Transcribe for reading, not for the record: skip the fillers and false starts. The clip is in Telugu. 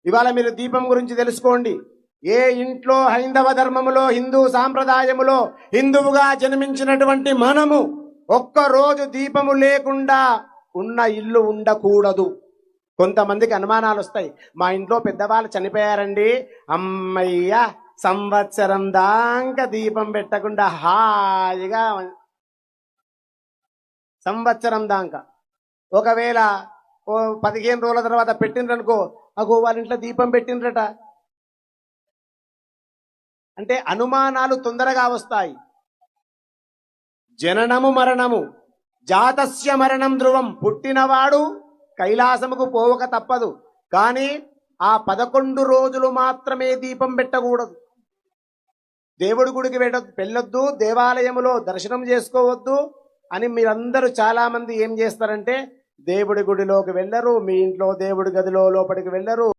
ఇవాళ మీరు దీపం గురించి తెలుసుకోండి. ఏ ఇంట్లో హైందవ ధర్మములో, హిందూ సాంప్రదాయములో హిందువుగా జన్మించినటువంటి మనము ఒక్కరోజు దీపము లేకుండా ఉన్న ఇల్లు ఉండకూడదు. కొంతమందికి అనుమానాలు వస్తాయి. మా ఇంట్లో పెద్దవాళ్ళు చనిపోయారండి, అమ్మయ్య సంవత్సరం దాకా దీపం పెట్టకుండా హాయిగా సంవత్సరం దాకా, ఒకవేళ 15 రోజుల తర్వాత పెట్టిండ్రనుకో, అగో వాళ్ళ ఇంట్లో దీపం పెట్టిండ్రట అంటే అనుమానాలు తొందరగా వస్తాయి. జననము మరణము, జాతస్య మరణం ధ్రువం. పుట్టినవాడు కైలాసముకు పోవక తప్పదు, కానీ ఆ 11 రోజులు మాత్రమే దీపం పెట్టకూడదు. దేవుడి గుడికి వెళ్ళొద్దు, దేవాలయములో దర్శనం చేసుకోవద్దు అని మీరందరూ చాలా మంది ఏం చేస్తారంటే దేవుడి గుడిలోకి వెళ్ళరు, మీ ఇంట్లో దేవుడి గదిలో లోపలికి వెళ్ళరు.